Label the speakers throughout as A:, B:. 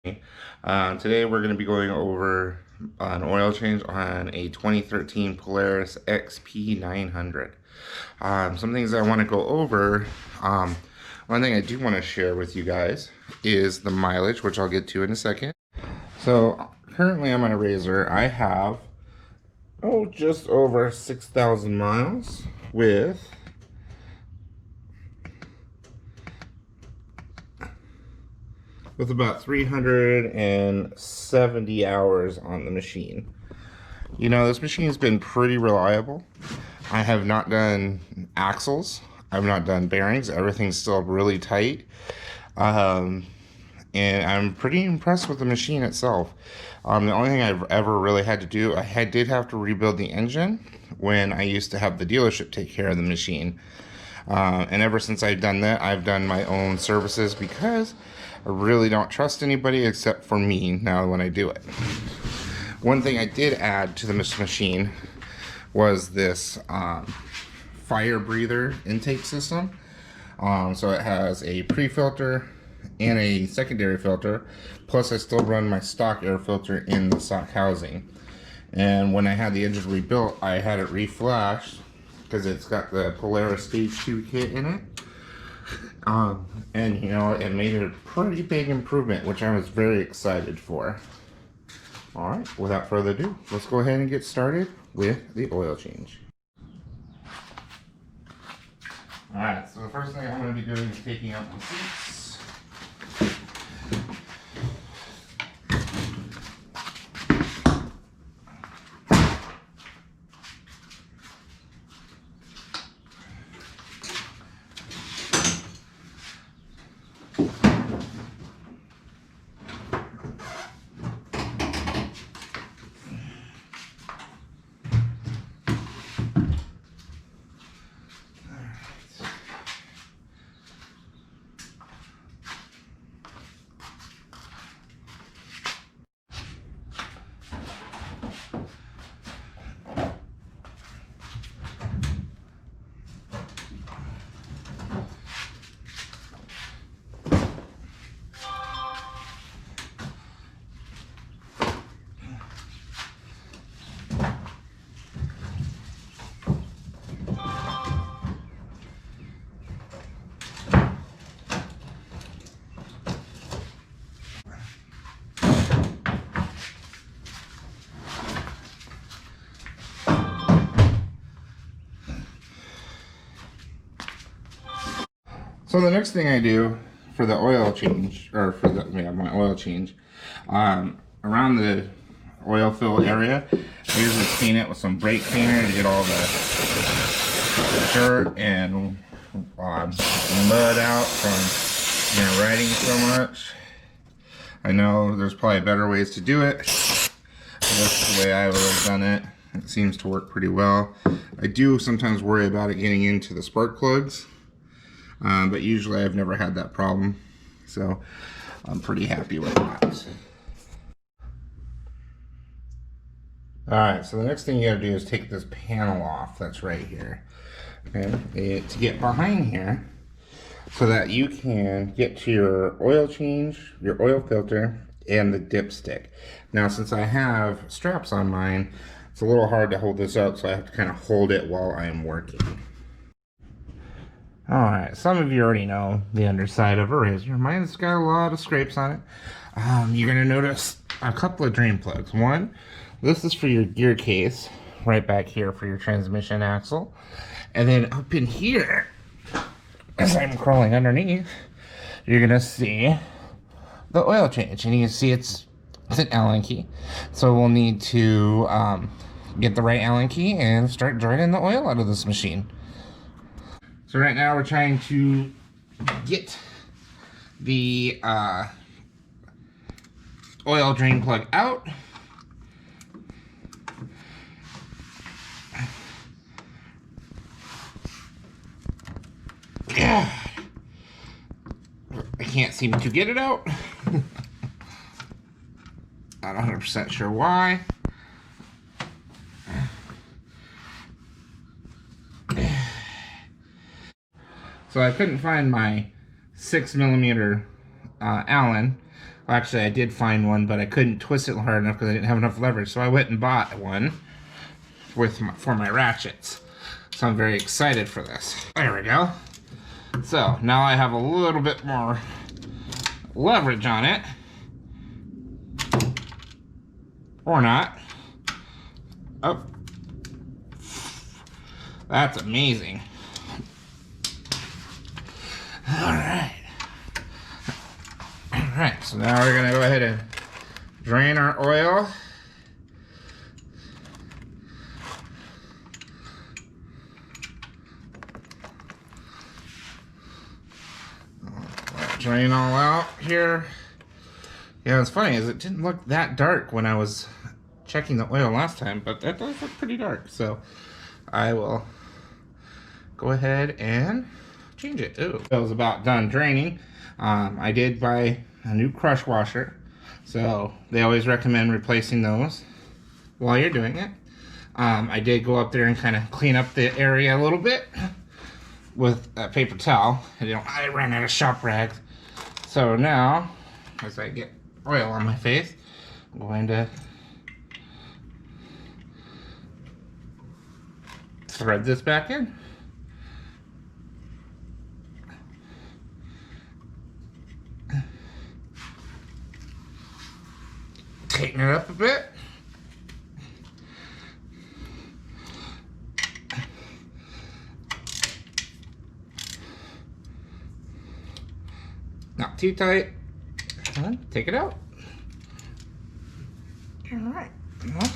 A: Today we're going to be going over an oil change on a 2013 Polaris XP900. Some things I want to go over. One thing I do want to share with you guys is the mileage, which I'll get to in a second. So currently on my Razor, I have just over 6,000 miles with about 370 hours on the machine. You know, this machine's been pretty reliable. I have not done axles. I've not done bearings. Everything's still really tight. And I'm pretty impressed with the machine itself. The only thing I've ever really had to do, I did have to rebuild the engine when I used to have the dealership take care of the machine. And ever since I've done that, I've done my own services because I really don't trust anybody except for me now when I do it. One thing I did add to the machine was this fire breather intake system. So it has a pre-filter and a secondary filter, plus I still run my stock air filter in the stock housing. And when I had the engine rebuilt, I had it reflashed because it's got the Polaris Stage 2 kit in it. And you know, it made a pretty big improvement, which I was very excited for. Alright, without further ado, let's go ahead and get started with the oil change. Alright, so the first thing I'm going to be doing is taking out the seats. So the next thing I do for the oil change, or for my oil change, around the oil fill area, I usually clean it with some brake cleaner to get all the dirt and mud out from riding so much. I know there's probably better ways to do it. That's the way I've always done it. It seems to work pretty well. I do sometimes worry about it getting into the spark plugs. But usually I've never had that problem, so I'm pretty happy with that. Alright, so the next thing you gotta do is take this panel off that's right here. Okay, to get behind here so that you can get to your oil change, your oil filter, and the dipstick. Now since I have straps on mine, it's a little hard to hold this up, so I have to kind of hold it while I'm working. Alright, some of you already know the underside of a Razor. Mine's got a lot of scrapes on it. You're going to notice a couple of drain plugs. One, this is for your gear case, right back here for your transmission axle. And then up in here, as I'm crawling underneath, you're going to see the oil change. And you can see it's an Allen key. So we'll need to get the right Allen key and start draining the oil out of this machine. So right now we're trying to get the oil drain plug out. I can't seem to get it out. Not 100% sure why. So I couldn't find my 6mm Allen. Well, actually, I did find one, but I couldn't twist it hard enough because I didn't have enough leverage. So I went and bought one for my ratchets. So I'm very excited for this. There we go. So now I have a little bit more leverage on it. Or not. Oh. That's amazing. Alright. Alright, so now we're gonna go ahead and drain our oil. Drain all out here. Yeah, what's funny is it didn't look that dark when I was checking the oil last time, but that does look pretty dark. So I will go ahead and change it. Ooh, I was about done draining. I did buy a new crush washer, so they always recommend replacing those while you're doing it. I did go up there and kind of clean up the area a little bit with a paper towel. I ran out of shop rags. So now, as I get oil on my face, I'm going to thread this back in. Tighten it up a bit. Not too tight. And take it out. Alright. Well,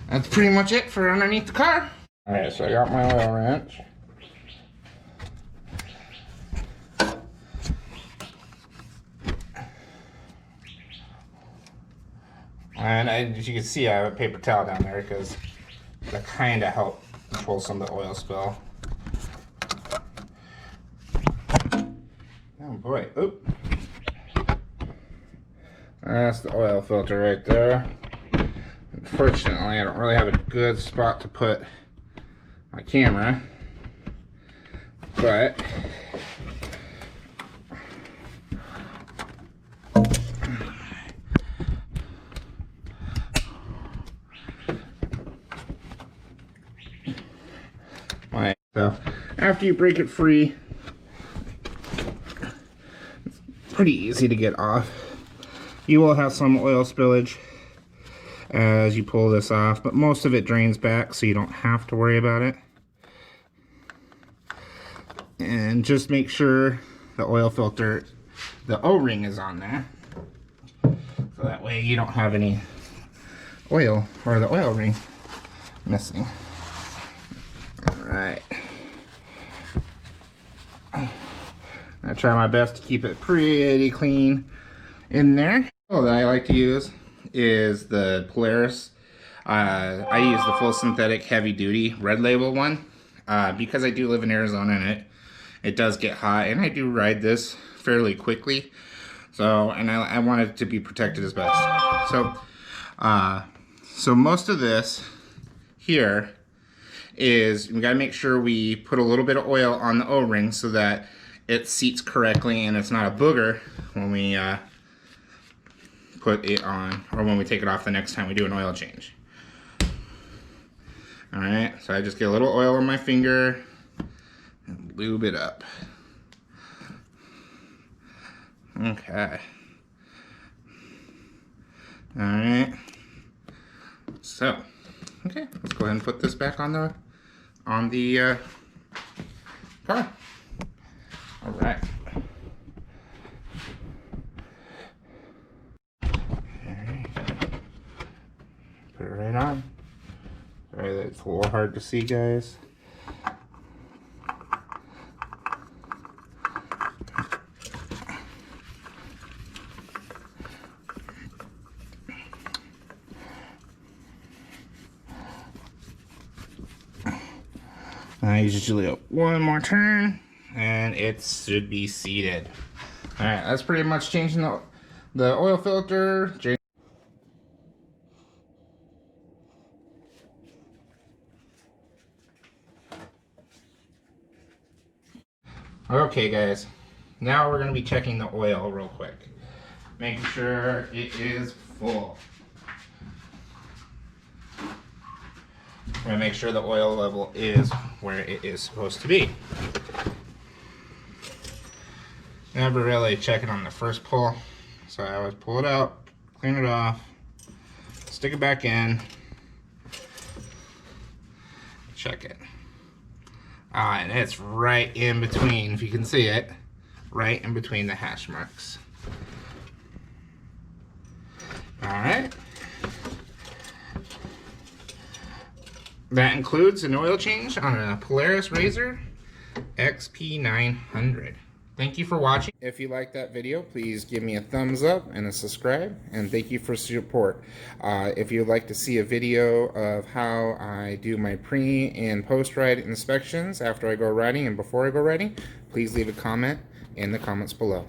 A: that's pretty much it for underneath the car. Alright, so I got my oil wrench. And as you can see, I have a paper towel down there because that kind of helped control some of the oil spill. Oh boy, oop. That's the oil filter right there. Unfortunately, I don't really have a good spot to put my camera, but so after you break it free, it's pretty easy to get off. You will have some oil spillage as you pull this off, but most of it drains back, so you don't have to worry about it. And just make sure the oil filter, the O-ring is on there, so that way you don't have any oil or the oil ring missing. Alright. I try my best to keep it pretty clean in there. Oh, that I like to use is the Polaris. I use the full synthetic heavy duty red label one because I do live in Arizona and it does get hot, and I do ride this fairly quickly. So, and I want it to be protected as best. So most of this here is we gotta make sure we put a little bit of oil on the O-ring so that it seats correctly and it's not a booger when we put it on, or when we take it off the next time we do an oil change. Alright, so I just get a little oil on my finger and lube it up. Okay. Alright. So, okay, let's go ahead and put this back on the car. Alright. Put it right on. Sorry, that's a little hard to see, guys. I usually do one more turn and it should be seated. Alright, that's pretty much changing the oil filter. Okay guys, now we're going to be checking the oil real quick. Make sure it is full. I'm going to make sure the oil level is where it is supposed to be. Never really check it on the first pull, so I always pull it out, clean it off, stick it back in, check it. And it's right in between, if you can see it, right in between the hash marks. Alright. That includes an oil change on a Polaris RZR XP900. Thank you for watching. If you liked that video, please give me a thumbs up and a subscribe, and thank you for support. If you'd like to see a video of how I do my pre and post ride inspections after I go riding and before I go riding, please leave a comment in the comments below.